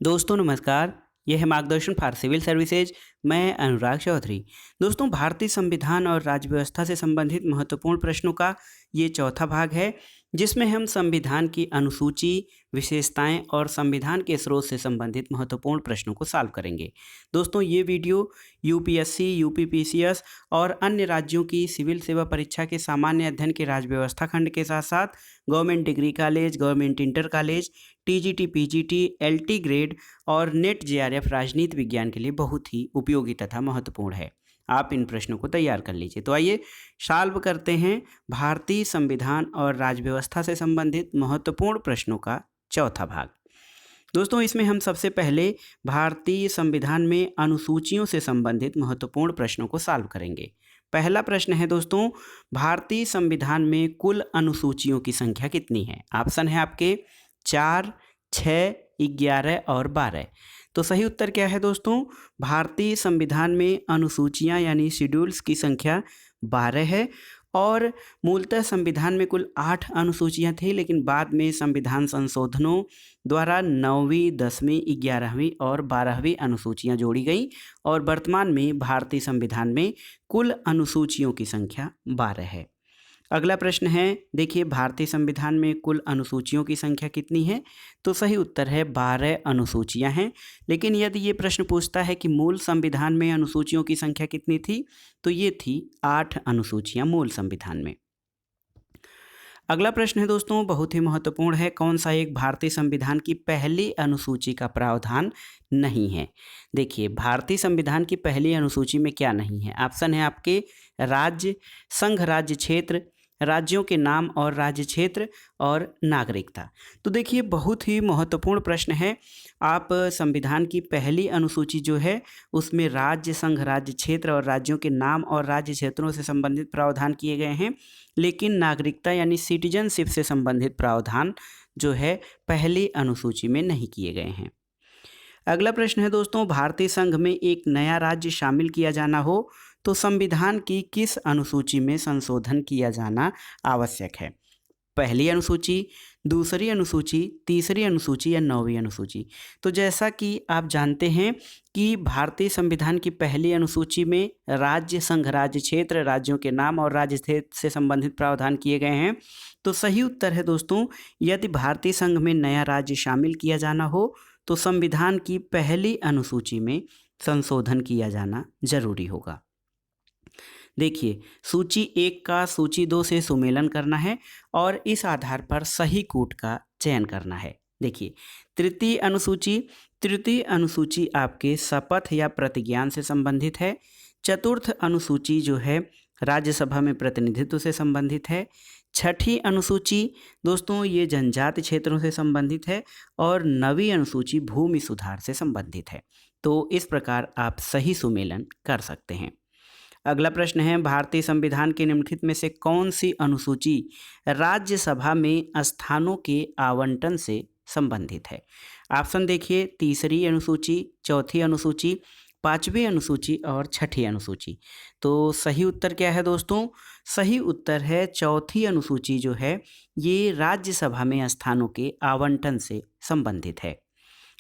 दोस्तों नमस्कार। यह है मार्गदर्शन फॉर सिविल सर्विसेज। मैं अनुराग चौधरी। दोस्तों, भारतीय संविधान और राज्य व्यवस्था से संबंधित महत्वपूर्ण प्रश्नों का ये चौथा भाग है, जिसमें हम संविधान की अनुसूची, विशेषताएं और संविधान के स्रोत से संबंधित महत्वपूर्ण प्रश्नों को सॉल्व करेंगे। दोस्तों, ये वीडियो यूपीएससी, यूपीपीसीएस और अन्य राज्यों की सिविल सेवा परीक्षा के सामान्य अध्ययन के राज्य व्यवस्था खंड के साथ साथ government degree college, government inter college, TGT, PGT, LT grade और नेट जेआरएफ राजनीति विज्ञान के लिए बहुत ही उपयोगी तथा महत्वपूर्ण है। आप इन प्रश्नों को तैयार कर लीजिए। तो आइए सॉल्व करते हैं भारतीय संविधान और राज्य व्यवस्था से संबंधित महत्वपूर्ण प्रश्नों का चौथा भाग। दोस्तों, इसमें हम सबसे पहले भारतीय संविधान में अनुसूचियों से संबंधित महत्वपूर्ण प्रश्नों को सॉल्व करेंगे। पहला प्रश्न है दोस्तों, भारतीय संविधान में कुल अनुसूचियों की संख्या कितनी है? ऑप्शन है आपके 4, 6, 11 और 12। तो सही उत्तर क्या है दोस्तों? भारतीय संविधान में अनुसूचियां यानी शेड्यूल्स की संख्या 12 है। और मूलतः संविधान में कुल 8 अनुसूचियां थी, लेकिन बाद में संविधान संशोधनों द्वारा 9वीं, 10वीं, 11वीं और 12वीं अनुसूचियां जोड़ी गई और वर्तमान में भारतीय संविधान में कुल अनुसूचियों की संख्या 12 है। अगला प्रश्न है, देखिए भारतीय संविधान में कुल अनुसूचियों की संख्या कितनी है? तो सही उत्तर है 12 अनुसूचियां हैं। लेकिन यदि ये प्रश्न पूछता है कि मूल संविधान में अनुसूचियों की संख्या कितनी थी, तो ये थी 8 अनुसूचियां मूल संविधान में। अगला प्रश्न है दोस्तों, बहुत ही महत्वपूर्ण है। कौन सा एक भारतीय संविधान की पहली अनुसूची का प्रावधान नहीं है? देखिए, भारतीय संविधान की पहली अनुसूची में क्या नहीं है? ऑप्शन है आपके राज्य, संघ राज्य क्षेत्र, राज्यों के नाम और राज्य क्षेत्र और नागरिकता। तो देखिए, बहुत ही महत्वपूर्ण प्रश्न है। आप संविधान की पहली अनुसूची जो है उसमें राज्य, संघ राज्य क्षेत्र और राज्यों के नाम और राज्य क्षेत्रों से संबंधित प्रावधान किए गए हैं, लेकिन नागरिकता यानी सिटीजनशिप से संबंधित प्रावधान जो है पहली अनुसूची में नहीं किए गए हैं। अगला प्रश्न है दोस्तों, भारतीय संघ में एक नया राज्य शामिल किया जाना हो तो संविधान की किस अनुसूची में संशोधन किया जाना आवश्यक है? पहली अनुसूची, दूसरी अनुसूची, तीसरी अनुसूची या 9वीं अनुसूची? तो जैसा कि आप जानते हैं कि भारतीय संविधान की पहली अनुसूची में राज्य, संघ राज्य क्षेत्र, राज्यों के नाम और राज्य क्षेत्र से संबंधित प्रावधान किए गए हैं। तो सही उत्तर है दोस्तों, यदि भारतीय संघ में नया राज्य शामिल किया जाना हो तो संविधान की पहली अनुसूची में संशोधन किया जाना जरूरी होगा। देखिए, सूची 1 का सूची 2 से सुमेलन करना है और इस आधार पर सही कूट का चयन करना है। देखिए, तृतीय अनुसूची आपके शपथ या प्रतिज्ञान से संबंधित है। चतुर्थ अनुसूची जो है राज्यसभा में प्रतिनिधित्व से संबंधित है। छठी अनुसूची दोस्तों ये जनजाति क्षेत्रों से संबंधित है और 9वीं अनुसूची भूमि सुधार से संबंधित है। तो इस प्रकार आप सही सुमेलन कर सकते हैं। अगला प्रश्न है, भारतीय संविधान के निम्नलिखित में से कौन सी अनुसूची राज्यसभा में स्थानों के आवंटन से संबंधित है? ऑप्शन देखिए, तीसरी अनुसूची, चौथी अनुसूची, 5वीं अनुसूची और छठी अनुसूची। तो सही उत्तर क्या है दोस्तों? सही उत्तर है चौथी अनुसूची जो है ये राज्यसभा में स्थानों के आवंटन से संबंधित है।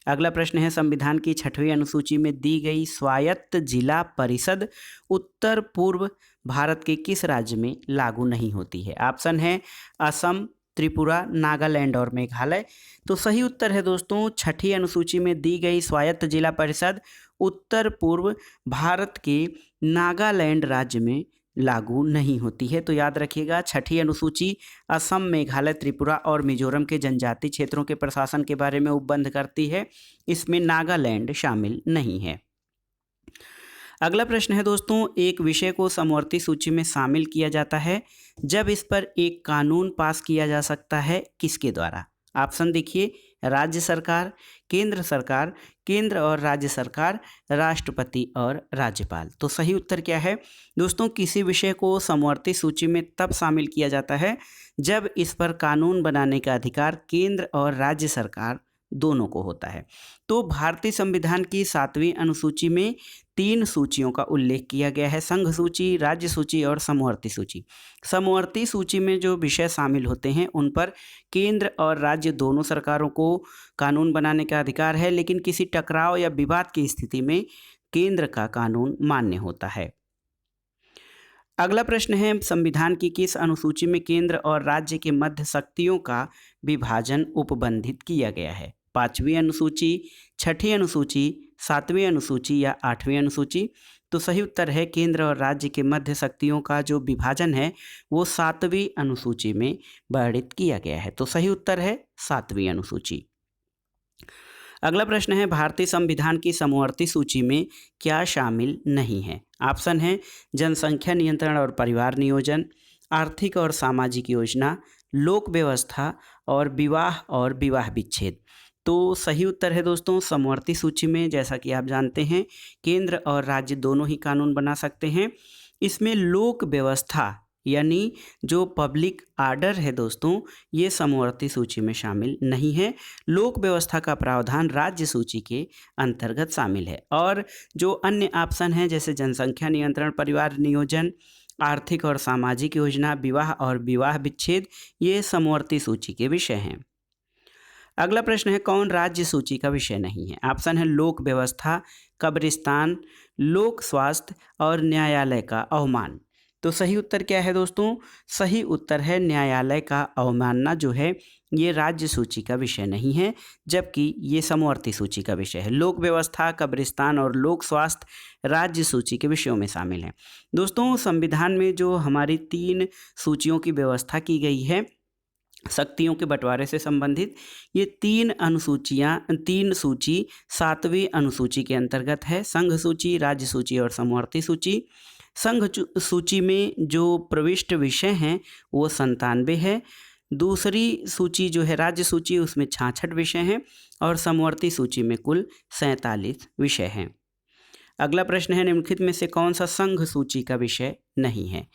अगला प्रश्न है, संविधान की 6वीं अनुसूची में दी गई स्वायत्त जिला परिषद उत्तर पूर्व भारत के किस राज्य में लागू नहीं होती है? ऑप्शन है असम, त्रिपुरा, नागालैंड और मेघालय। तो सही उत्तर है दोस्तों, 6ठी अनुसूची में दी गई स्वायत्त जिला परिषद उत्तर पूर्व भारत के नागालैंड राज्य में लागू नहीं होती है। तो याद रखिएगा, 6ठी अनुसूची असम, मेघालय, त्रिपुरा और मिजोरम के जनजातीय क्षेत्रों के प्रशासन के बारे में उपबंध करती है। इसमें नागालैंड शामिल नहीं है। अगला प्रश्न है दोस्तों, एक विषय को समवर्ती सूची में शामिल किया जाता है जब इस पर एक कानून पास किया जा सकता है, किसके द्वारा? ऑप्शन देखिए, राज्य सरकार, केंद्र और राज्य सरकार, राष्ट्रपति और राज्यपाल। तो सही उत्तर क्या है दोस्तों? किसी विषय को समवर्ती सूची में तब शामिल किया जाता है जब इस पर कानून बनाने का अधिकार केंद्र और राज्य सरकार दोनों को होता है। तो भारतीय संविधान की 7वीं अनुसूची में 3 सूचियों का उल्लेख किया गया है, संघ सूची, राज्य सूची और समवर्ती सूची। समवर्ती सूची में जो विषय शामिल होते हैं उन पर केंद्र और राज्य दोनों सरकारों को कानून बनाने का अधिकार है, लेकिन किसी टकराव या विवाद की स्थिति में केंद्र का कानून मान्य होता है। अगला प्रश्न है, संविधान की किस अनुसूची में केंद्र और राज्य के मध्य शक्तियों का विभाजन उपबंधित किया गया है? 5वीं अनुसूची, 6ठी अनुसूची, 7वीं अनुसूची या 8वीं अनुसूची? तो सही उत्तर है केंद्र और राज्य के मध्य शक्तियों का जो विभाजन है वो 7वीं अनुसूची में वर्णित किया गया है। तो सही उत्तर है 7वीं अनुसूची। अगला प्रश्न है, भारतीय संविधान की समवर्ती सूची में क्या शामिल नहीं है? ऑप्शन है जनसंख्या नियंत्रण और परिवार नियोजन, आर्थिक और सामाजिक योजना, लोक व्यवस्था और विवाह विच्छेद। तो सही उत्तर है दोस्तों समवर्ती सूची में, जैसा कि आप जानते हैं, केंद्र और राज्य दोनों ही कानून बना सकते हैं। इसमें लोक व्यवस्था यानी जो पब्लिक आर्डर है दोस्तों, ये समवर्ती सूची में शामिल नहीं है। लोक व्यवस्था का प्रावधान राज्य सूची के अंतर्गत शामिल है। और जो अन्य ऑप्शन हैं जैसे जनसंख्या नियंत्रण, परिवार नियोजन, आर्थिक और सामाजिक योजना, विवाह विच्छेद, ये समवर्ती सूची के विषय हैं। अगला प्रश्न है, कौन राज्य सूची का विषय नहीं है? ऑप्शन है लोक व्यवस्था, कब्रिस्तान, लोक स्वास्थ्य और न्यायालय का अवमान। तो सही उत्तर क्या है दोस्तों? सही उत्तर है न्यायालय का अवमानना जो है ये राज्य सूची का विषय नहीं है, जबकि ये समवर्ती सूची का विषय है। लोक व्यवस्था, कब्रिस्तान और लोक स्वास्थ्य राज्य सूची के विषयों में शामिल हैं। दोस्तों संविधान में जो हमारी 3 सूचियों की व्यवस्था की गई है शक्तियों के बंटवारे से संबंधित, ये 3 सूची 7वीं अनुसूची के अंतर्गत है, संघ सूची, राज्य सूची और समवर्ती सूची। संघ सूची में जो प्रविष्ट विषय हैं वो 97 है। दूसरी सूची जो है राज्य सूची, उसमें 66 विषय हैं और समवर्ती सूची में कुल 47 विषय हैं। अगला प्रश्न है, निम्नलिखित में से कौन सा संघ सूची का विषय नहीं है?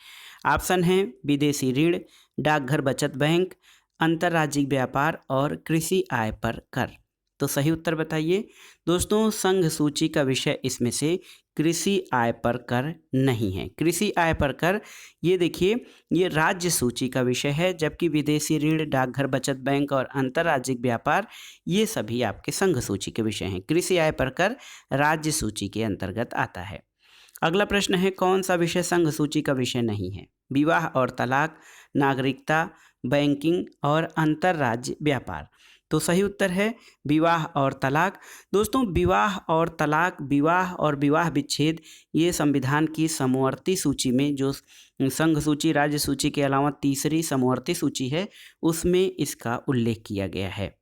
ऑप्शन है विदेशी ऋण, डाकघर बचत बैंक, अंतर्राज्यिक व्यापार और कृषि आय पर कर। तो सही उत्तर बताइए। दोस्तों संघ सूची का विषय इसमें से कृषि आय पर कर नहीं है। कृषि आय पर कर ये देखिए ये राज्य सूची का विषय है, जबकि विदेशी ऋण, डाकघर बचत बैंक और अंतर्राज्यिक व्यापार ये सभी आपके संघ सूची के विषय हैं। कृषि आय पर कर राज्य सूची के अंतर्गत आता है। अगला प्रश्न है, कौन सा विषय संघ सूची का विषय नहीं है? विवाह और तलाक, नागरिकता, बैंकिंग और अंतर्राज्य व्यापार। तो सही उत्तर है विवाह और तलाक। दोस्तों विवाह और तलाक, विवाह और विवाह विच्छेद ये संविधान की समवर्ती सूची में जो संघ सूची, राज्य सूची के अलावा तीसरी समवर्ती सूची है उसमें इसका उल्लेख किया गया है।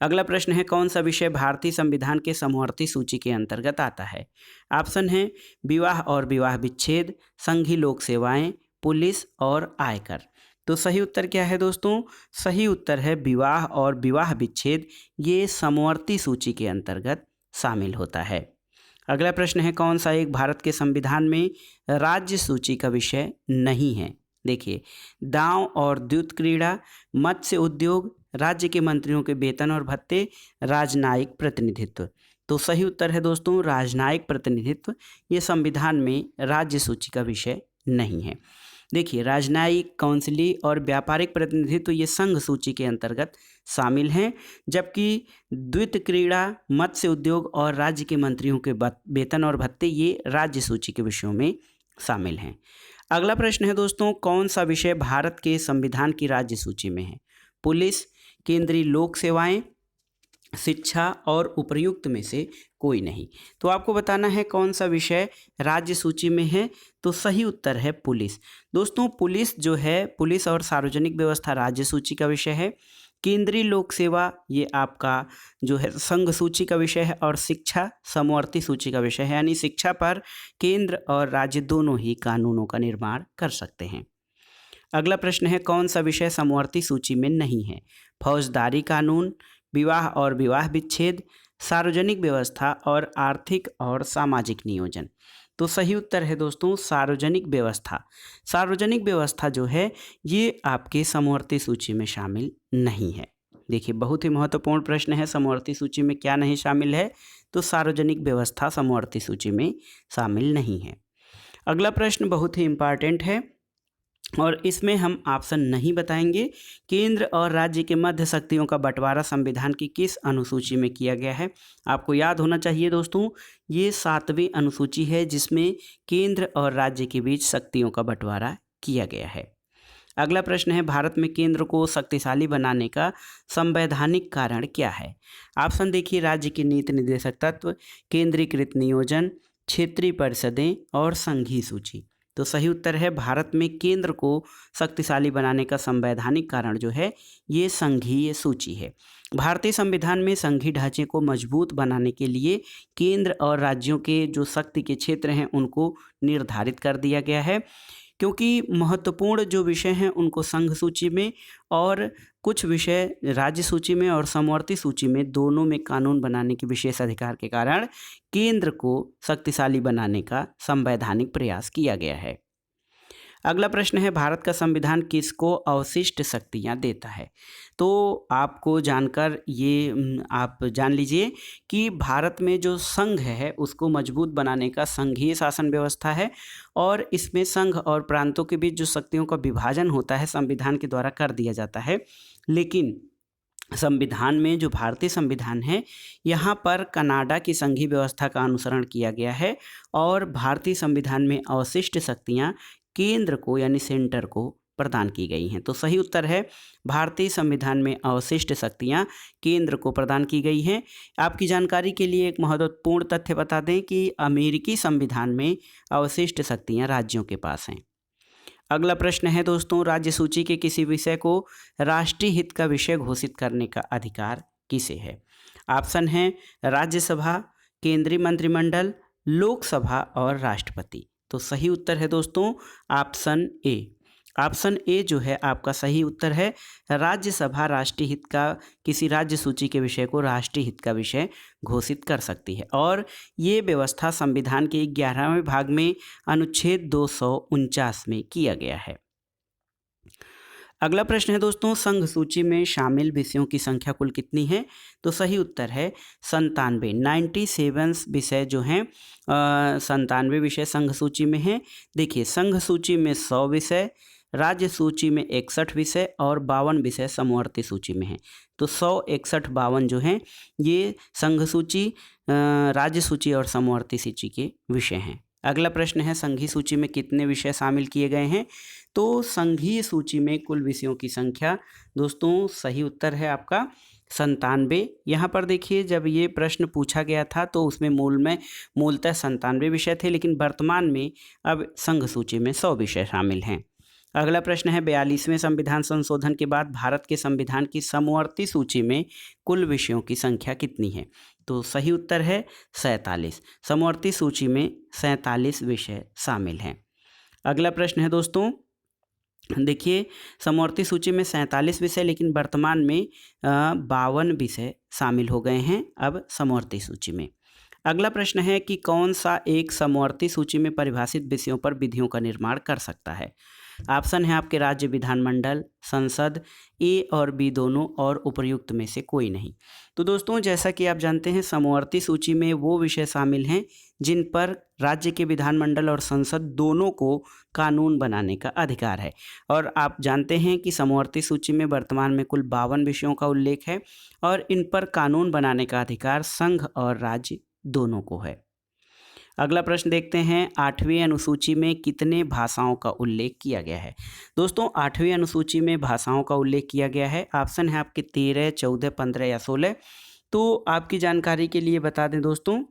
अगला प्रश्न है, कौन सा विषय भारतीय संविधान के समवर्ती सूची के अंतर्गत आता है? ऑप्शन है विवाह और विवाह विच्छेद, संघीय लोक सेवाएं, पुलिस और आयकर। तो सही उत्तर क्या है दोस्तों? सही उत्तर है विवाह और विवाह विच्छेद, ये समवर्ती सूची के अंतर्गत शामिल होता है। अगला प्रश्न है, कौन सा एक भारत के संविधान में राज्य सूची का विषय नहीं है? देखिए दांव और द्युत क्रीड़ा, मत्स्य उद्योग, राज्य के मंत्रियों के वेतन और भत्ते, राजनयिक प्रतिनिधित्व। तो सही उत्तर है दोस्तों राजनयिक प्रतिनिधित्व, ये संविधान में राज्य सूची का विषय नहीं है। देखिए राजनयिक, काउंसिली और व्यापारिक प्रतिनिधित्व ये संघ सूची के अंतर्गत शामिल हैं, जबकि द्वित क्रीड़ा, मत्स्य उद्योग और राज्य के मंत्रियों के वेतन और भत्ते ये राज्य सूची के विषयों में शामिल हैं। अगला प्रश्न है दोस्तों, कौन सा विषय भारत के संविधान की राज्य सूची में है? पुलिस, केंद्रीय लोक सेवाएं, शिक्षा और उपर्युक्त में से कोई नहीं। तो आपको बताना है कौन सा विषय राज्य सूची में है। तो सही उत्तर है पुलिस। दोस्तों पुलिस जो है, पुलिस और सार्वजनिक व्यवस्था राज्य सूची का विषय है। केंद्रीय लोक सेवा ये आपका जो है संघ सूची का विषय है और शिक्षा समवर्ती सूची का विषय है, यानी शिक्षा पर केंद्र और राज्य दोनों ही कानूनों का निर्माण कर सकते हैं। अगला प्रश्न है, कौन सा विषय समवर्ती सूची में नहीं है? फौजदारी कानून, विवाह और विवाह विच्छेद, सार्वजनिक व्यवस्था और आर्थिक और सामाजिक नियोजन। तो सही उत्तर है दोस्तों सार्वजनिक व्यवस्था। सार्वजनिक व्यवस्था जो है ये आपके समवर्ती सूची में शामिल नहीं है। देखिए बहुत ही महत्वपूर्ण प्रश्न है, समवर्ती सूची में क्या नहीं शामिल है? तो सार्वजनिक व्यवस्था समवर्ती सूची में शामिल नहीं है। अगला प्रश्न बहुत ही इम्पॉर्टेंट है और इसमें हम ऑप्शन नहीं बताएंगे। केंद्र और राज्य के मध्य शक्तियों का बंटवारा संविधान की किस अनुसूची में किया गया है? आपको याद होना चाहिए दोस्तों, ये 7वीं अनुसूची है जिसमें केंद्र और राज्य के बीच शक्तियों का बंटवारा किया गया है। अगला प्रश्न है, भारत में केंद्र को शक्तिशाली बनाने का संवैधानिक कारण क्या है? ऑप्शन देखिए, राज्य के नीति निर्देशक तत्व, केंद्रीकृत नियोजन, क्षेत्रीय परिषदें और संघीय सूची। तो सही उत्तर है, भारत में केंद्र को शक्तिशाली बनाने का संवैधानिक कारण जो है ये संघीय सूची है। भारतीय संविधान में संघीय ढांचे को मजबूत बनाने के लिए केंद्र और राज्यों के जो शक्ति के क्षेत्र हैं उनको निर्धारित कर दिया गया है, क्योंकि महत्वपूर्ण जो विषय हैं उनको संघ सूची में और कुछ विषय राज्य सूची में और समवर्ती सूची में दोनों में कानून बनाने के विशेष अधिकार के कारण केंद्र को शक्तिशाली बनाने का संवैधानिक प्रयास किया गया है। अगला प्रश्न है, भारत का संविधान किसको अवशिष्ट शक्तियां देता है? तो आपको जानकर ये आप जान लीजिए कि भारत में जो संघ है उसको मजबूत बनाने का संघीय शासन व्यवस्था है और इसमें संघ और प्रांतों के बीच जो शक्तियों का विभाजन होता है संविधान के द्वारा कर दिया जाता है। लेकिन संविधान में जो भारतीय संविधान है यहाँ पर कनाडा की संघीय व्यवस्था का अनुसरण किया गया है और भारतीय संविधान में अवशिष्ट शक्तियाँ केंद्र को यानी सेंटर को प्रदान की गई हैं। तो सही उत्तर है, भारतीय संविधान में अवशिष्ट शक्तियां केंद्र को प्रदान की गई हैं। आपकी जानकारी के लिए एक महत्वपूर्ण तथ्य बता दें कि अमेरिकी संविधान में अवशिष्ट शक्तियां राज्यों के पास हैं। अगला प्रश्न है दोस्तों, राज्य सूची के किसी विषय को राष्ट्रीय हित का विषय घोषित करने का अधिकार किसे है? ऑप्शन है राज्यसभा, केंद्रीय मंत्रिमंडल, लोकसभा और राष्ट्रपति। तो सही उत्तर है दोस्तों ऑप्शन ए। ऑप्शन ए जो है आपका सही उत्तर है, राज्यसभा राष्ट्रीय हित का किसी राज्य सूची के विषय को राष्ट्रीय हित का विषय घोषित कर सकती है और ये व्यवस्था संविधान के 11वें भाग में अनुच्छेद 249 में किया गया है। अगला प्रश्न है दोस्तों, संघ सूची में शामिल विषयों की संख्या कुल कितनी है? तो सही उत्तर है 97 विषय जो हैं 97 विषय संघ सूची में हैं। देखिए संघ सूची में 100 विषय, राज्य सूची में 61 विषय और 52 विषय समवर्ती सूची में हैं। तो 100, 61, 52 जो हैं ये संघ सूची, राज्य सूची और समवर्ती सूची के विषय हैं। अगला प्रश्न है, संघीय सूची में कितने विषय शामिल किए गए हैं? तो संघीय सूची में कुल विषयों की संख्या दोस्तों सही उत्तर है आपका 97। यहाँ पर देखिए जब ये प्रश्न पूछा गया था तो उसमें मूलतः 97 विषय थे, लेकिन वर्तमान में अब संघ सूची में 100 विषय शामिल हैं। अगला प्रश्न है, 42वें संविधान संशोधन के बाद भारत के संविधान की समवर्ती सूची में कुल विषयों की संख्या कितनी है? तो सही उत्तर है 47। समवर्ती सूची में 47 विषय शामिल हैं। अगला प्रश्न है दोस्तों, देखिए समवर्ती सूची में 47 विषय, लेकिन वर्तमान में 52 विषय शामिल हो गए हैं अब समवर्ती सूची में। अगला प्रश्न है कि कौन सा एक समवर्ती सूची में परिभाषित विषयों पर विधियों का निर्माण कर सकता है? ऑप्शन है आपके राज्य विधानमंडल, संसद, ए और बी दोनों और उपर्युक्त में से कोई नहीं। तो दोस्तों जैसा कि आप जानते हैं समवर्ती सूची में वो विषय शामिल हैं जिन पर राज्य के विधानमंडल और संसद दोनों को कानून बनाने का अधिकार है और आप जानते हैं कि समवर्ती सूची में वर्तमान में कुल 52 विषयों का उल्लेख है और इन पर कानून बनाने का अधिकार संघ और राज्य दोनों को है। अगला प्रश्न देखते हैं, 8वीं अनुसूची में कितने भाषाओं का उल्लेख किया गया है? दोस्तों 8वीं अनुसूची में भाषाओं का उल्लेख किया गया है। ऑप्शन है आपके 13, 14, 15 या 16। तो आपकी जानकारी के लिए बता दें दोस्तों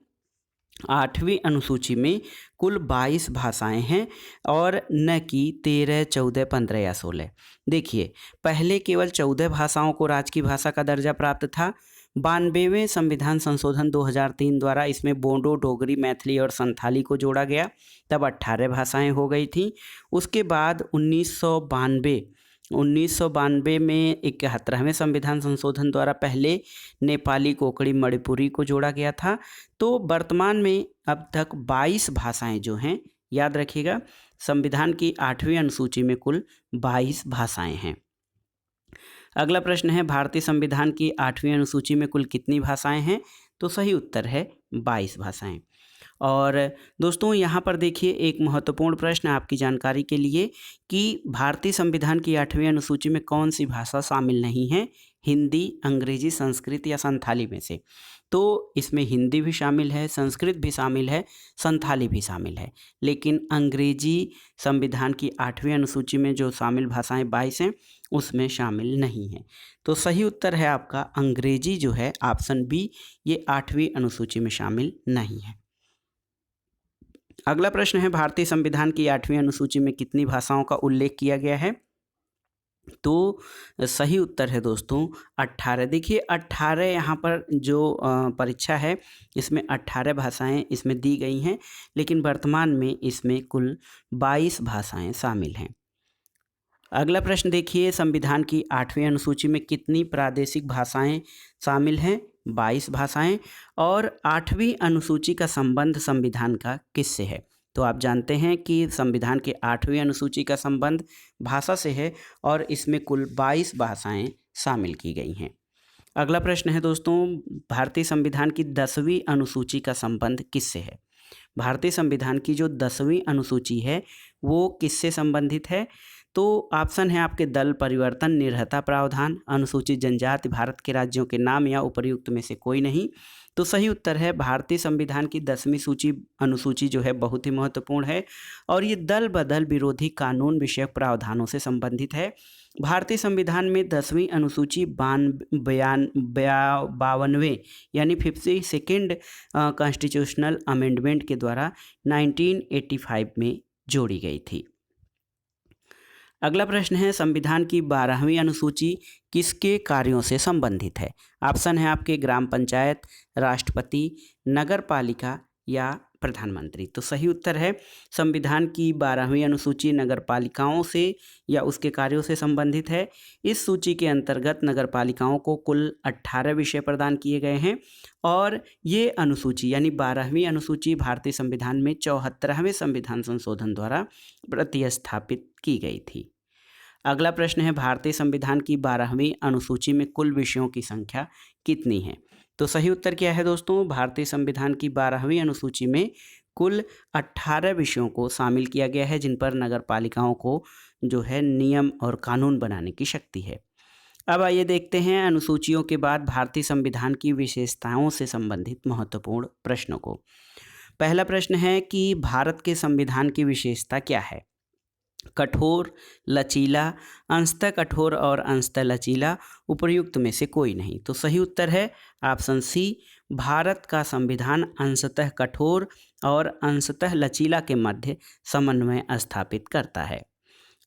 8वीं अनुसूची में कुल 22 भाषाएं हैं और न कि 13, 14, 15 या 16। देखिए पहले केवल 14 भाषाओं को राज्य की भाषा का दर्जा प्राप्त था। 92वें संविधान संशोधन 2003 द्वारा इसमें बोडो, डोगरी, मैथिली और संथाली को जोड़ा गया, तब 18 भाषाएं हो गई थी। उसके बाद 1992 में 71वें संविधान संशोधन द्वारा पहले नेपाली, कोंकणी, मणिपुरी को जोड़ा गया था। तो वर्तमान में अब तक 22 भाषाएं जो हैं, याद रखिएगा संविधान की 8वीं अनुसूची में कुल 22 भाषाएं हैं। अगला प्रश्न है भारतीय संविधान की 8वीं अनुसूची में कुल कितनी भाषाएं हैं? तो सही उत्तर है 22 भाषाएं। और दोस्तों यहाँ पर देखिए एक महत्वपूर्ण प्रश्न आपकी जानकारी के लिए कि भारतीय संविधान की 8वीं अनुसूची में कौन सी भाषा शामिल नहीं है? हिंदी, अंग्रेजी, संस्कृत या संथाली में से? तो इसमें हिंदी भी शामिल है, संस्कृत भी शामिल है, संथाली भी शामिल है, लेकिन अंग्रेजी संविधान की 8वीं अनुसूची में जो शामिल भाषाएं 22 हैं उसमें शामिल नहीं है। तो सही उत्तर है आपका अंग्रेजी जो है ऑप्शन बी, ये 8वीं अनुसूची में शामिल नहीं है। अगला प्रश्न है भारतीय संविधान की 8वीं अनुसूची में कितनी भाषाओं का उल्लेख किया गया है? तो सही उत्तर है दोस्तों 18। देखिए 18 यहाँ पर जो परीक्षा है इसमें 18 भाषाएं इसमें दी गई हैं, लेकिन वर्तमान में इसमें कुल 22 भाषाएं शामिल हैं। अगला प्रश्न देखिए संविधान की 8वीं अनुसूची में कितनी प्रादेशिक भाषाएं शामिल हैं? 22 भाषाएं। और 8वीं अनुसूची का संबंध संविधान का किससे है? तो आप जानते हैं कि संविधान के 8वीं अनुसूची का संबंध भाषा से है और इसमें कुल 22 भाषाएं शामिल की गई हैं। अगला प्रश्न है दोस्तों भारतीय संविधान की 10वीं अनुसूची का संबंध किससे है? भारतीय संविधान की जो 10वीं अनुसूची है वो किससे संबंधित है? तो ऑप्शन है आपके दल परिवर्तन, निरहता प्रावधान, अनुसूचित जनजाति, भारत के राज्यों के नाम या उपर्युक्त में से कोई नहीं। तो सही उत्तर है भारतीय संविधान की 10वीं अनुसूची जो है बहुत ही महत्वपूर्ण है और ये दल बदल विरोधी कानून विषयक प्रावधानों से संबंधित है। भारतीय संविधान में 10वीं अनुसूची 52वें यानी 52nd कॉन्स्टिट्यूशनल अमेंडमेंट के द्वारा 1985 में जोड़ी गई थी। अगला प्रश्न है संविधान की 12वीं अनुसूची किसके कार्यों से संबंधित है? ऑप्शन है आपके ग्राम पंचायत, राष्ट्रपति, नगर पालिका या प्रधानमंत्री। तो सही उत्तर है संविधान की 12वीं अनुसूची नगर पालिकाओं से या उसके कार्यों से संबंधित है। इस सूची के अंतर्गत नगर पालिकाओं को कुल 18 विषय प्रदान किए गए हैं और ये अनुसूची यानी 12वीं अनुसूची भारतीय संविधान में 74वें संविधान संशोधन द्वारा प्रतिस्थापित की गई थी। अगला प्रश्न है भारतीय संविधान की 12वीं अनुसूची में कुल विषयों की संख्या कितनी है? तो सही उत्तर क्या है दोस्तों? भारतीय संविधान की 12वीं अनुसूची में कुल 18 विषयों को शामिल किया गया है जिन पर नगर पालिकाओं को जो है नियम और कानून बनाने की शक्ति है। अब आइए देखते हैं अनुसूचियों के बाद भारतीय संविधान की विशेषताओं से संबंधित महत्वपूर्ण प्रश्नों को। पहला प्रश्न है कि भारत के संविधान की विशेषता क्या है? कठोर, लचीला, अंशतः कठोर और अंशतः लचीला, उपर्युक्त में से कोई नहीं। तो सही उत्तर है ऑप्शन सी, भारत का संविधान अंशतः कठोर और अंशतः लचीला के मध्य समन्वय स्थापित करता है।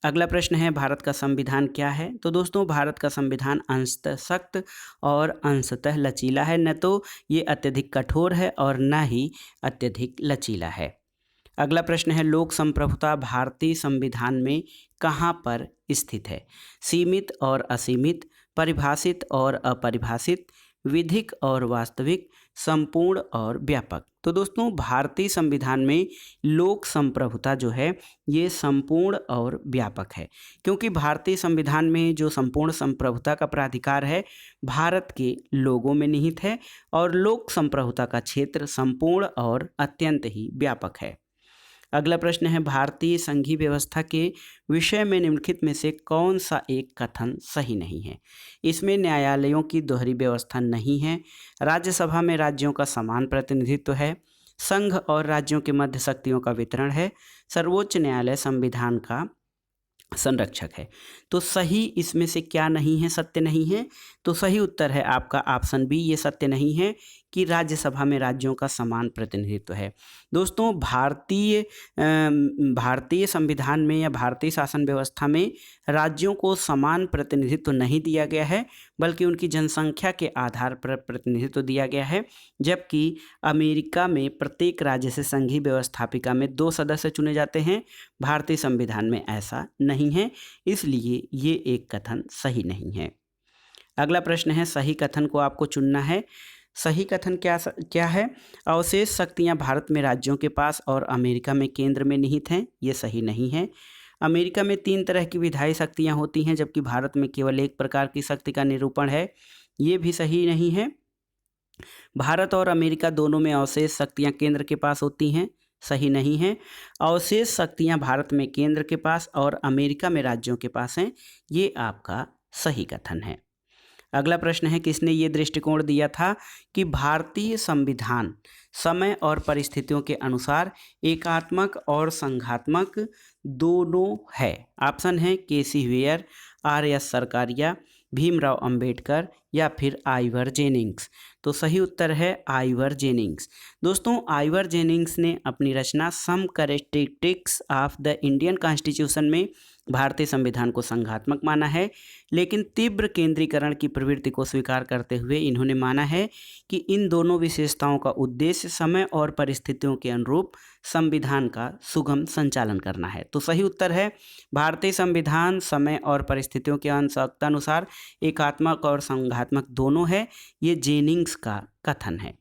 अगला प्रश्न है भारत का संविधान क्या है? तो दोस्तों भारत का संविधान अंशतः सख्त और अंशतः लचीला है, न तो ये अत्यधिक कठोर है और न ही अत्यधिक लचीला है। अगला प्रश्न है लोक संप्रभुता भारतीय संविधान में कहाँ पर स्थित है? सीमित और असीमित, परिभाषित और अपरिभाषित, विधिक और वास्तविक, संपूर्ण और व्यापक। तो दोस्तों भारतीय संविधान में लोक संप्रभुता जो है ये संपूर्ण और व्यापक है, क्योंकि भारतीय संविधान में जो संपूर्ण संप्रभुता का प्राधिकार है भारत के लोगों में निहित है और लोक संप्रभुता का क्षेत्र संपूर्ण और अत्यंत ही व्यापक है। अगला प्रश्न है भारतीय संघीय व्यवस्था के विषय में निम्नलिखित में से कौन सा एक कथन सही नहीं है? इसमें न्यायालयों की दोहरी व्यवस्था नहीं है, राज्यसभा में राज्यों का समान प्रतिनिधित्व है, संघ और राज्यों के मध्य शक्तियों का वितरण है, सर्वोच्च न्यायालय संविधान का संरक्षक है। तो सही इसमें से क्या नहीं है, सत्य नहीं है? तो सही उत्तर है आपका ऑप्शन बी, ये सत्य नहीं है कि राज्यसभा में राज्यों का समान प्रतिनिधित्व है। दोस्तों भारतीय संविधान में या भारतीय शासन व्यवस्था में राज्यों को समान प्रतिनिधित्व नहीं दिया गया है, बल्कि उनकी जनसंख्या के आधार पर प्रतिनिधित्व दिया गया है। जबकि अमेरिका में प्रत्येक राज्य से संघीय व्यवस्थापिका में 2 सदस्य चुने जाते हैं, भारतीय संविधान में ऐसा नहीं है, इसलिए ये एक कथन सही नहीं है। अगला प्रश्न है सही कथन को आपको चुनना है। सही कथन क्या है? अवशेष शक्तियां भारत में राज्यों के पास और अमेरिका में केंद्र में निहित हैं, ये सही नहीं है। अमेरिका में 3 तरह की विधायी शक्तियाँ होती हैं, जबकि भारत में केवल एक प्रकार की शक्ति का निरूपण है। ये भी सही नहीं है। भारत और अमेरिका दोनों में अवशेष शक्तियाँ केंद्र के पास होती हैं, सही नहीं है। अवशेष शक्तियाँ भारत में केंद्र के पास और अमेरिका में राज्यों के पास हैं, ये आपका सही कथन है। अगला प्रश्न है, किसने ये दृष्टिकोण दिया था कि भारतीय संविधान समय और परिस्थितियों के अनुसार एकात्मक और संघात्मक दोनों है? ऑप्शन है K C Wheare, R S Sarkaria, Bhimrao Ambedkar या फिर आइवर जेनिंग्स। तो सही उत्तर है आइवर जेनिंग्स। दोस्तों, आइवर जेनिंग्स ने अपनी रचना some characteristics of the Indian constitution में भारतीय संविधान को संघात्मक माना है, लेकिन तीव्र केंद्रीकरण की प्रवृत्ति को स्वीकार करते हुए इन्होंने माना है कि इन दोनों विशेषताओं का उद्देश्य समय और परिस्थितियों के अनुरूप संविधान का सुगम संचालन करना है। तो सही उत्तर है भारतीय संविधान समय और परिस्थितियों के आवश्यकता अनुसार एकात्मक और संघात्मक दोनों है। ये जेनिंग्स का कथन है।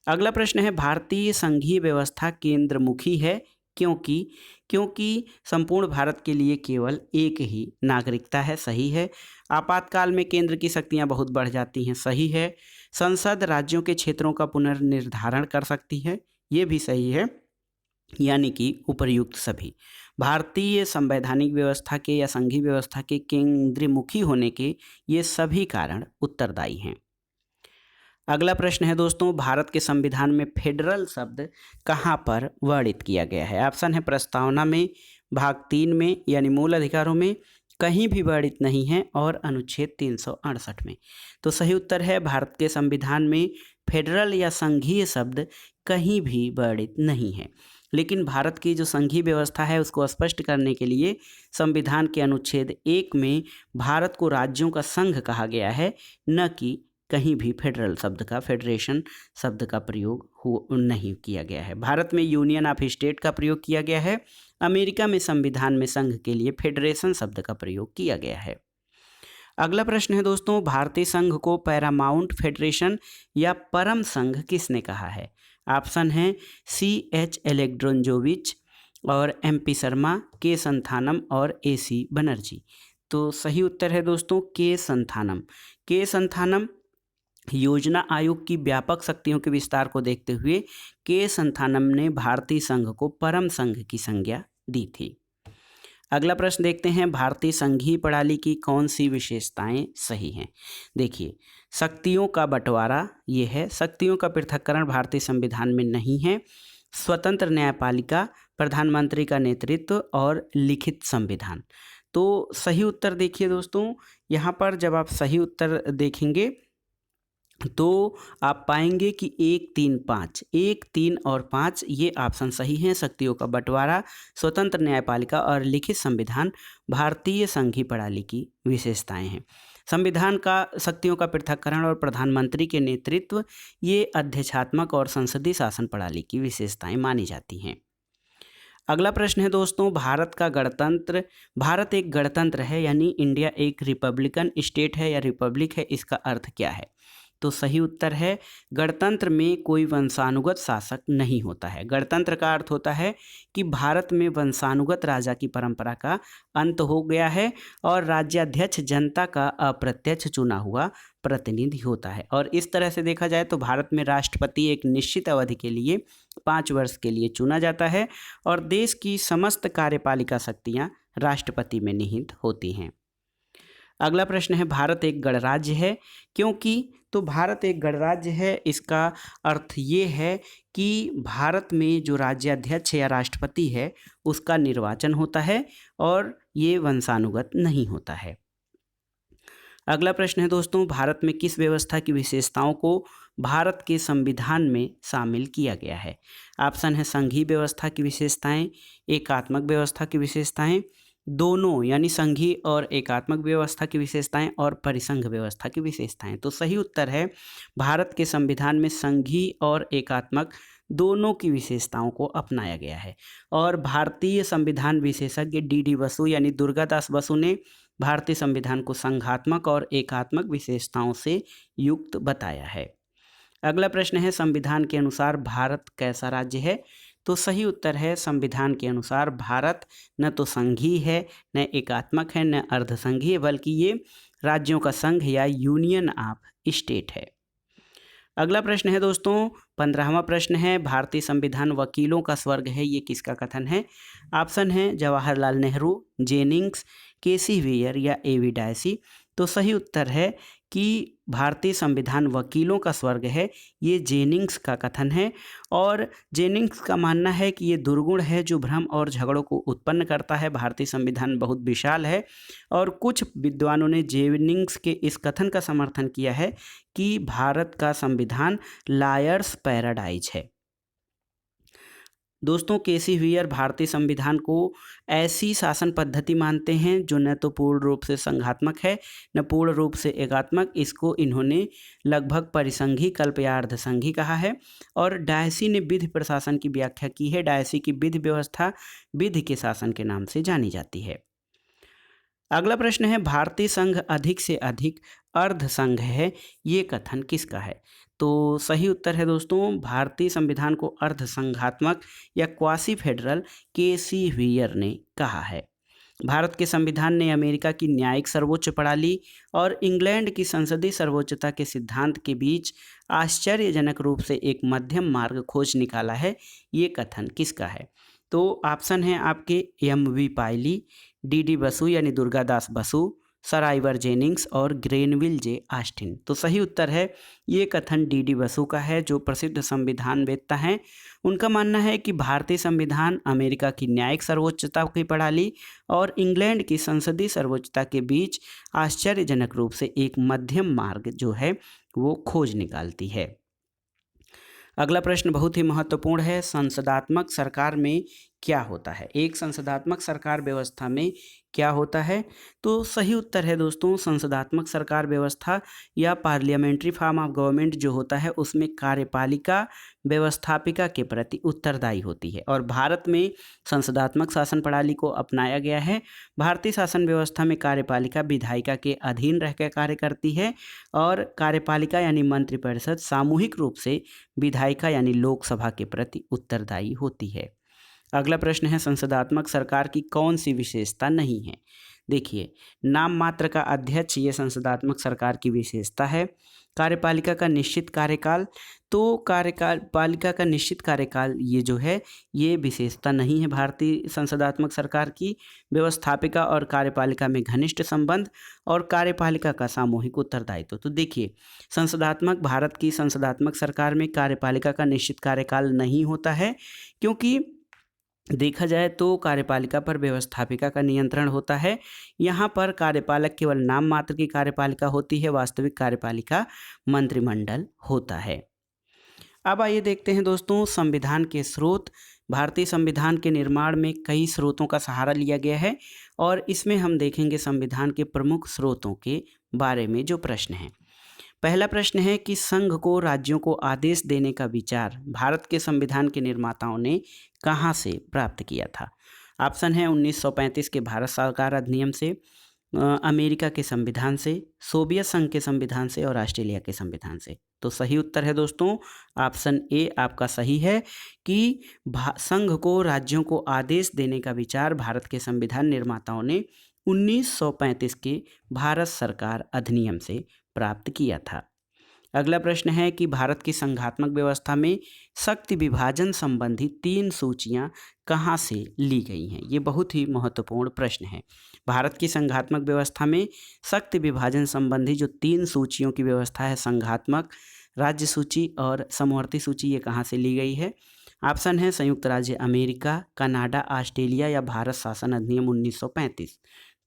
अगला प्रश्न है, भारतीय संघीय व्यवस्था केंद्रमुखी है क्योंकि संपूर्ण भारत के लिए केवल एक ही नागरिकता है, सही है। आपातकाल में केंद्र की शक्तियां बहुत बढ़ जाती हैं, सही है। संसद राज्यों के क्षेत्रों का पुनर्निर्धारण कर सकती है, ये भी सही है। यानी कि उपर्युक्त सभी। भारतीय संवैधानिक व्यवस्था के या संघीय व्यवस्था के केंद्रमुखी होने के ये सभी कारण उत्तरदायी हैं। अगला प्रश्न है दोस्तों, भारत के संविधान में फेडरल शब्द कहाँ पर वर्णित किया गया है? ऑप्शन है प्रस्तावना में, भाग 3 में यानी मूल अधिकारों में, कहीं भी वर्णित नहीं है और अनुच्छेद 368 में। तो सही उत्तर है भारत के संविधान में फेडरल या संघीय शब्द कहीं भी वर्णित नहीं है, लेकिन भारत की जो संघीय व्यवस्था है उसको स्पष्ट करने के लिए संविधान के अनुच्छेद 1 में भारत को राज्यों का संघ कहा गया है, न कि कहीं भी फेडरल शब्द का, फेडरेशन शब्द का प्रयोग नहीं किया गया है। भारत में यूनियन ऑफ स्टेट का प्रयोग किया गया है। अमेरिका में संविधान में संघ के लिए फेडरेशन शब्द का प्रयोग किया गया है। अगला प्रश्न है दोस्तों, भारतीय संघ को पैरामाउंट फेडरेशन या परम संघ किसने कहा है? ऑप्शन है C.H. एलेक्जेंड्रोविच और MP शर्मा, के संथानम और AC बनर्जी। तो सही उत्तर है दोस्तों के संथानम। के संथानम योजना आयोग की व्यापक शक्तियों के विस्तार को देखते हुए के संथानम ने भारतीय संघ को परम संघ की संज्ञा दी थी। अगला प्रश्न देखते हैं, भारतीय संघीय प्रणाली की कौन सी विशेषताएं सही हैं? देखिए, शक्तियों का बंटवारा ये है, शक्तियों का पृथक्करण भारतीय संविधान में नहीं है, स्वतंत्र न्यायपालिका, प्रधानमंत्री का नेतृत्व और लिखित संविधान। तो सही उत्तर देखिए दोस्तों, यहाँ पर जब आप सही उत्तर देखेंगे तो आप पाएंगे कि 1, 3 और 5 ये ऑप्शन सही हैं। शक्तियों का बंटवारा, स्वतंत्र न्यायपालिका और लिखित संविधान भारतीय संघीय प्रणाली की विशेषताएं हैं। संविधान का शक्तियों का पृथक्करण और प्रधानमंत्री के नेतृत्व ये अध्यक्षात्मक और संसदीय शासन प्रणाली की विशेषताएं मानी जाती हैं। अगला प्रश्न है दोस्तों, भारत एक गणतंत्र है, यानी इंडिया एक रिपब्लिकन स्टेट है या रिपब्लिक है, इसका अर्थ क्या है? तो सही उत्तर है गणतंत्र में कोई वंशानुगत शासक नहीं होता है। गणतंत्र का अर्थ होता है कि भारत में वंशानुगत राजा की परंपरा का अंत हो गया है और राज्याध्यक्ष जनता का अप्रत्यक्ष चुना हुआ प्रतिनिधि होता है। और इस तरह से देखा जाए तो भारत में राष्ट्रपति एक निश्चित अवधि के लिए 5 वर्ष के लिए चुना जाता है और देश की समस्त कार्यपालिका शक्तियाँ राष्ट्रपति में निहित होती हैं। अगला प्रश्न है, भारत एक गणराज्य है क्योंकि? तो भारत एक गणराज्य है, इसका अर्थ ये है कि भारत में जो राज्याध्यक्ष या राष्ट्रपति है उसका निर्वाचन होता है और ये वंशानुगत नहीं होता है। अगला प्रश्न है दोस्तों, भारत में किस व्यवस्था की विशेषताओं को भारत के संविधान में शामिल किया गया है? ऑप्शन है संघीय व्यवस्था की विशेषताएं, एकात्मक व्यवस्था की विशेषताएं, दोनों यानी संघीय और एकात्मक व्यवस्था की विशेषताएं और परिसंघ व्यवस्था की विशेषताएं। तो सही उत्तर है भारत के संविधान में संघीय और एकात्मक दोनों की विशेषताओं को अपनाया गया है। और भारतीय संविधान विशेषज्ञ D.D. बसु यानी दुर्गादास बसु ने भारतीय संविधान को संघात्मक और एकात्मक विशेषताओं से युक्त बताया है। अगला प्रश्न है, संविधान के अनुसार भारत कैसा राज्य है? तो सही उत्तर है संविधान के अनुसार भारत न तो संघीय है, न एकात्मक है, न अर्धसंघीय, बल्कि ये राज्यों का संघ या यूनियन ऑफ स्टेट है। अगला प्रश्न है दोस्तों 15वां प्रश्न है, भारतीय संविधान वकीलों का स्वर्ग है, ये किसका कथन है? ऑप्शन है Jawaharlal Nehru, Jennings, K C Wheare या एवी डायसी। तो सही उत्तर है कि भारतीय संविधान वकीलों का स्वर्ग है, ये जेनिंग्स का कथन है। और जेनिंग्स का मानना है कि ये दुर्गुण है जो भ्रम और झगड़ों को उत्पन्न करता है। भारतीय संविधान बहुत विशाल है और कुछ विद्वानों ने जेनिंग्स के इस कथन का समर्थन किया है कि भारत का संविधान लायर्स पैराडाइज है। दोस्तों केसी वेयर भारतीय संविधान को ऐसी शासन पद्धति मानते हैं जो न तो पूर्ण रूप से संघात्मक है, न पूर्ण रूप से एकात्मक। इसको इन्होंने लगभग परिसंघी कल्प या अर्धसंघी कहा है। और डायसी ने विधि प्रशासन की व्याख्या की है। डायसी की विधि व्यवस्था विधि के शासन के नाम से जानी जाती है। अगला प्रश्न है, भारतीय संघ अधिक से अधिक अर्ध संघ है, ये कथन किसका है? तो सही उत्तर है दोस्तों भारतीय संविधान को अर्ध संघात्मक या क्वासी फेडरल केसी वेयर ने कहा है। भारत के संविधान ने अमेरिका की न्यायिक सर्वोच्च प्रणाली और इंग्लैंड की संसदीय सर्वोच्चता के सिद्धांत के बीच आश्चर्यजनक रूप से एक मध्यम मार्ग खोज निकाला है, ये कथन किसका है? तो ऑप्शन है आपके एम.वी. पायली, डी.डी. बसु यानी Durgadas Basu, sir Ivor Jennings और ग्रेनविल जे ऑस्टिन। तो सही उत्तर है ये कथन डी.डी. बसु का है, जो प्रसिद्ध संविधानवेत्ता हैं। उनका मानना है कि भारतीय संविधान अमेरिका की न्यायिक सर्वोच्चता की प्रणाली और इंग्लैंड की संसदीय सर्वोच्चता के बीच आश्चर्यजनक रूप से एक मध्यम मार्ग जो है वो खोज निकालती है। अगला प्रश्न बहुत ही महत्वपूर्ण है, संसदात्मक सरकार में क्या होता है? एक संसदात्मक सरकार व्यवस्था में क्या होता है? तो सही उत्तर है दोस्तों संसदात्मक सरकार व्यवस्था या पार्लियामेंट्री फॉर्म ऑफ गवर्नमेंट जो होता है उसमें कार्यपालिका व्यवस्थापिका के प्रति उत्तरदायी होती है। और भारत में संसदात्मक शासन प्रणाली को अपनाया गया है। भारतीय शासन व्यवस्था में कार्यपालिका विधायिका के अधीन रहकर कार्य करती है और कार्यपालिका यानी मंत्रिपरिषद सामूहिक रूप से विधायिका यानी लोकसभा के प्रति उत्तरदायी होती है। अगला प्रश्न है, संसदात्मक सरकार की कौन सी विशेषता नहीं है? देखिए, नाम मात्र का अध्यक्ष ये संसदात्मक सरकार की विशेषता है। कार्यपालिका का निश्चित कार्यकाल, तो कार्यपालिका का निश्चित कार्यकाल ये जो है ये विशेषता नहीं है भारतीय संसदात्मक सरकार की। व्यवस्थापिका और कार्यपालिका में घनिष्ठ संबंध और कार्यपालिका का सामूहिक उत्तरदायित्व। तो देखिए, भारत की संसदात्मक सरकार में कार्यपालिका का निश्चित कार्यकाल नहीं होता है, क्योंकि देखा जाए तो कार्यपालिका पर व्यवस्थापिका का नियंत्रण होता है। यहाँ पर कार्यपालक केवल नाम मात्र की कार्यपालिका होती है, वास्तविक कार्यपालिका मंत्रिमंडल होता है। अब आइए देखते हैं दोस्तों संविधान के स्रोत। भारतीय संविधान के निर्माण में कई स्रोतों का सहारा लिया गया है और इसमें हम देखेंगे संविधान के प्रमुख स्रोतों के बारे में जो प्रश्न है। पहला प्रश्न है कि संघ को राज्यों को आदेश देने का विचार भारत के संविधान के निर्माताओं ने कहाँ से प्राप्त किया था? ऑप्शन है 1935 के भारत सरकार अधिनियम से, अमेरिका के संविधान से, सोवियत संघ के संविधान से और ऑस्ट्रेलिया के संविधान से। तो सही उत्तर है दोस्तों ऑप्शन ए आपका सही है कि संघ को राज्यों को आदेश देने का विचार भारत के संविधान निर्माताओं ने 1935 के भारत सरकार अधिनियम से प्राप्त किया था। अगला प्रश्न है कि भारत की संघात्मक व्यवस्था में शक्ति विभाजन संबंधी 3 सूचियां कहां से ली गई हैं? ये बहुत ही महत्वपूर्ण प्रश्न है। भारत की संघात्मक व्यवस्था में शक्ति विभाजन संबंधी जो 3 सूचियों की व्यवस्था है, संघात्मक, राज्य सूची और समवर्ती सूची, ये कहाँ से ली गई है? ऑप्शन है संयुक्त राज्य अमेरिका, कनाडा, ऑस्ट्रेलिया या भारत शासन अधिनियम 1935।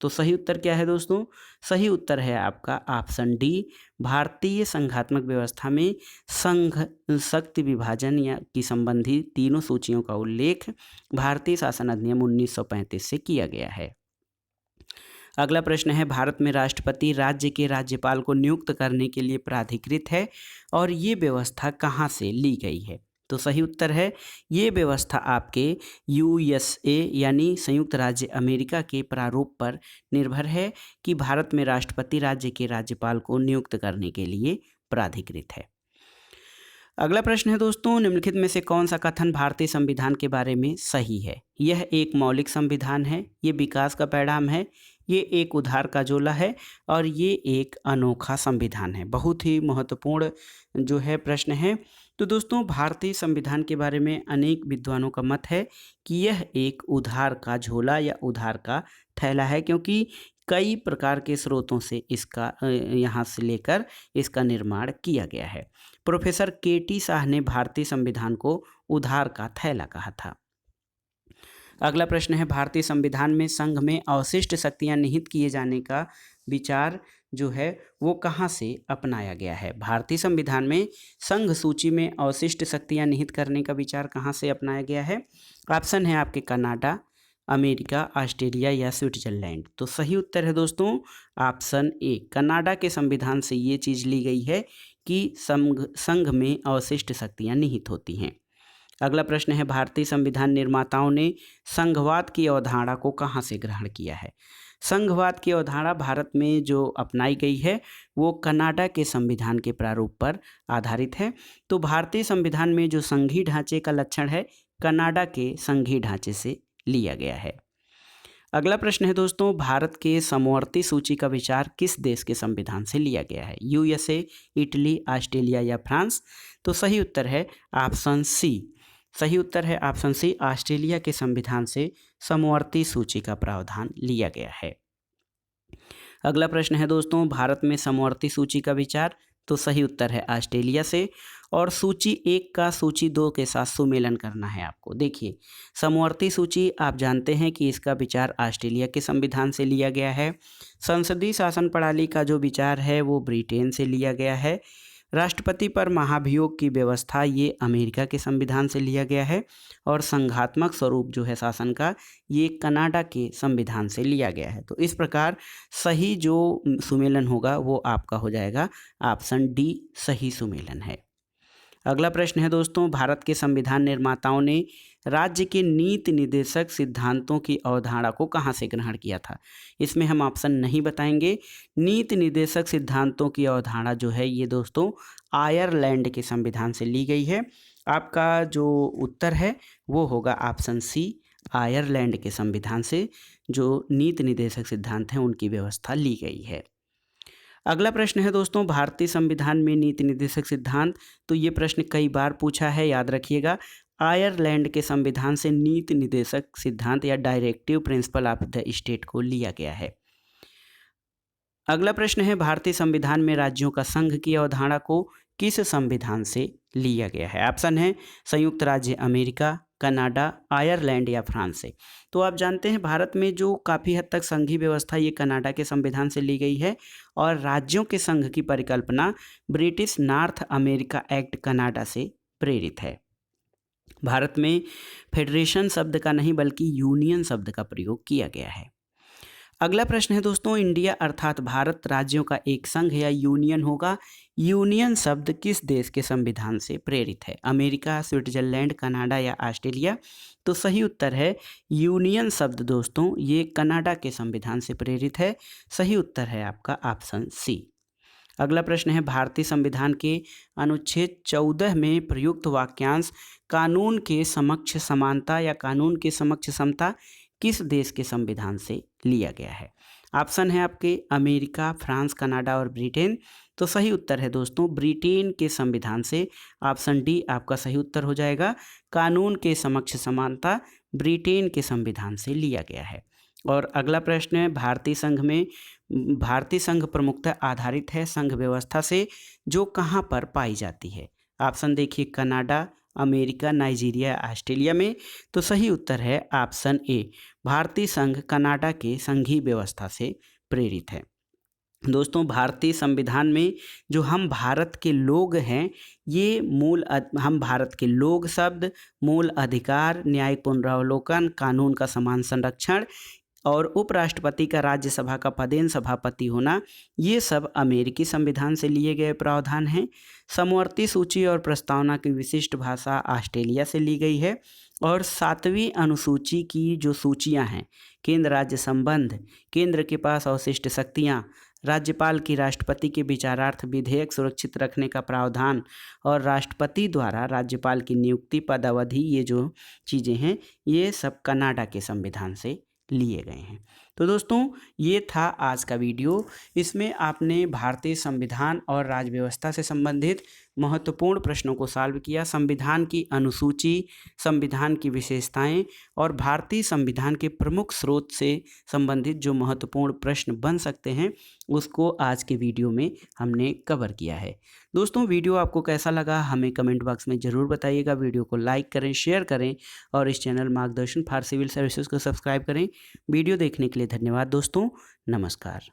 तो सही उत्तर क्या है दोस्तों? सही उत्तर है आपका ऑप्शन डी, भारतीय संघात्मक व्यवस्था में संघ शक्ति विभाजन या की संबंधी तीनों सूचियों का उल्लेख भारतीय शासन अधिनियम 1935 से किया गया है। अगला प्रश्न है, भारत में राष्ट्रपति राज्य के राज्यपाल को नियुक्त करने के लिए प्राधिकृत है और ये व्यवस्था कहाँ से ली गई है? तो सही उत्तर है ये व्यवस्था आपके यूएसए यानी संयुक्त राज्य अमेरिका के प्रारूप पर निर्भर है कि भारत में राष्ट्रपति राज्य के राज्यपाल को नियुक्त करने के लिए प्राधिकृत है। अगला प्रश्न है दोस्तों, निम्नलिखित में से कौन सा कथन भारतीय संविधान के बारे में सही है? यह एक मौलिक संविधान है, ये विकास का परिणाम है, ये एक उधार का झोला है और ये एक अनोखा संविधान है। बहुत ही महत्वपूर्ण जो है प्रश्न है। तो दोस्तों, भारतीय संविधान के बारे में अनेक विद्वानों का मत है कि यह एक उधार का झोला या उधार का थैला है, क्योंकि कई प्रकार के स्रोतों से इसका यहाँ से लेकर इसका निर्माण किया गया है। प्रोफेसर केटी शाह ने भारतीय संविधान को उधार का थैला कहा था। अगला प्रश्न है, भारतीय संविधान में संघ में अवशिष्ट शक्तियां निहित किए जाने का विचार जो है वो कहाँ से अपनाया गया है? भारतीय संविधान में संघ सूची में अवशिष्ट शक्तियां निहित करने का विचार कहाँ से अपनाया गया है? ऑप्शन है आपके कनाडा, अमेरिका, ऑस्ट्रेलिया या स्विट्जरलैंड। तो सही उत्तर है दोस्तों ऑप्शन ए, कनाडा के संविधान से ये चीज़ ली गई है कि संघ में अवशिष्ट शक्तियां निहित होती हैं। अगला प्रश्न है, भारतीय संविधान निर्माताओं ने संघवाद की अवधारणा को कहाँ से ग्रहण किया है? संघवाद की अवधारणा भारत में जो अपनाई गई है वो कनाडा के संविधान के प्रारूप पर आधारित है। तो भारतीय संविधान में जो संघीय ढांचे का लक्षण है कनाडा के संघीय ढांचे से लिया गया है। अगला प्रश्न है दोस्तों, भारत के समवर्ती सूची का विचार किस देश के संविधान से लिया गया है? यूएसए, इटली, ऑस्ट्रेलिया या फ्रांस? तो सही उत्तर है ऑप्शन सी। सही उत्तर है ऑप्शन सी, ऑस्ट्रेलिया के संविधान से समवर्ती सूची का प्रावधान लिया गया है। अगला प्रश्न है दोस्तों, भारत में समवर्ती सूची का विचार? तो सही उत्तर है ऑस्ट्रेलिया से। और सूची 1 का सूची 2 के साथ सुमेलन करना है आपको। देखिए, समवर्ती सूची आप जानते हैं कि इसका विचार ऑस्ट्रेलिया के संविधान से लिया गया है। संसदीय शासन प्रणाली का जो विचार है वो ब्रिटेन से लिया गया है। राष्ट्रपति पर महाभियोग की व्यवस्था ये अमेरिका के संविधान से लिया गया है। और संघात्मक स्वरूप जो है शासन का ये कनाडा के संविधान से लिया गया है। तो इस प्रकार सही जो सुमेलन होगा वो आपका हो जाएगा ऑप्शन डी, सही सुमेलन है। अगला प्रश्न है दोस्तों, भारत के संविधान निर्माताओं ने राज्य के नीति निर्देशक सिद्धांतों की अवधारणा को कहाँ से ग्रहण किया था? इसमें हम ऑप्शन नहीं बताएंगे। नीति निर्देशक सिद्धांतों की अवधारणा जो है ये दोस्तों आयरलैंड के संविधान से ली गई है। आपका जो उत्तर है वो होगा ऑप्शन सी, आयरलैंड के संविधान से जो नीति निर्देशक सिद्धांत हैं उनकी व्यवस्था ली गई है। अगला प्रश्न है दोस्तों, भारतीय संविधान में नीति निर्देशक सिद्धांत? तो ये प्रश्न कई बार पूछा है, याद रखिएगा। आयरलैंड के संविधान से नीति निर्देशक सिद्धांत या directive principle of the state को लिया गया है। अगला प्रश्न है, भारतीय संविधान में राज्यों का संघ की अवधारणा को किस संविधान से लिया गया है? ऑप्शन है संयुक्त राज्य अमेरिका, कनाडा, आयरलैंड या फ्रांस से। तो आप जानते हैं भारत में जो काफ़ी हद तक संघीय व्यवस्था ये कनाडा के संविधान से ली गई है। और राज्यों के संघ की परिकल्पना British north America act Canada से प्रेरित है। भारत में फेडरेशन शब्द का नहीं बल्कि यूनियन शब्द का प्रयोग किया गया है। अगला प्रश्न है दोस्तों, इंडिया अर्थात भारत राज्यों का एक संघ या यूनियन होगा। यूनियन शब्द किस देश के संविधान से प्रेरित है? अमेरिका, स्विट्जरलैंड, कनाडा या ऑस्ट्रेलिया? तो सही उत्तर है यूनियन शब्द दोस्तों ये कनाडा के संविधान से प्रेरित है। सही उत्तर है आपका ऑप्शन सी। अगला प्रश्न है, भारतीय संविधान के अनुच्छेद 14 में प्रयुक्त वाक्यांश कानून के समक्ष समानता या कानून के समक्ष समता किस देश के संविधान से लिया गया है? ऑप्शन है आपके अमेरिका, फ्रांस, कनाडा और ब्रिटेन। तो सही उत्तर है दोस्तों ब्रिटेन के संविधान से। ऑप्शन डी आपका सही उत्तर हो जाएगा। कानून के समक्ष समानता ब्रिटेन के संविधान से लिया गया है। और अगला प्रश्न है, भारतीय संघ प्रमुखतः आधारित है संघ व्यवस्था से जो कहाँ पर पाई जाती है? ऑप्शन देखिए कनाडा, अमेरिका, नाइजीरिया, ऑस्ट्रेलिया में। तो सही उत्तर है ऑप्शन ए, भारतीय संघ कनाडा के संघीय व्यवस्था से प्रेरित है। दोस्तों, भारतीय संविधान में जो हम भारत के लोग हैं ये हम भारत के लोग शब्द, मूल अधिकार, न्यायिक पुनरावलोकन, कानून का समान संरक्षण और उपराष्ट्रपति का राज्यसभा का पदेन सभापति होना ये सब अमेरिकी संविधान से लिए गए प्रावधान हैं। समवर्ती सूची और प्रस्तावना की विशिष्ट भाषा ऑस्ट्रेलिया से ली गई है। और 7वीं अनुसूची की जो सूचियां हैं, केंद्र राज्य संबंध, केंद्र के पास अवशिष्ट शक्तियां, राज्यपाल की राष्ट्रपति के विचारार्थ विधेयक सुरक्षित रखने का प्रावधान और राष्ट्रपति द्वारा राज्यपाल की नियुक्ति, पदावधि, ये जो चीज़ें हैं ये सब कनाडा के संविधान से लिए गए हैं। तो दोस्तों ये था आज का वीडियो। इसमें आपने भारतीय संविधान और राज्य व्यवस्था से संबंधित महत्वपूर्ण प्रश्नों को सॉल्व किया। संविधान की अनुसूची, संविधान की विशेषताएं और भारतीय संविधान के प्रमुख स्रोत से संबंधित जो महत्वपूर्ण प्रश्न बन सकते हैं उसको आज के वीडियो में हमने कवर किया है। दोस्तों वीडियो आपको कैसा लगा हमें कमेंट बॉक्स में ज़रूर बताइएगा। वीडियो को लाइक करें, शेयर करें और इस चैनल मार्गदर्शन फॉर सिविल सर्विसेज को सब्सक्राइब करें। वीडियो देखने के लिए धन्यवाद दोस्तों। नमस्कार।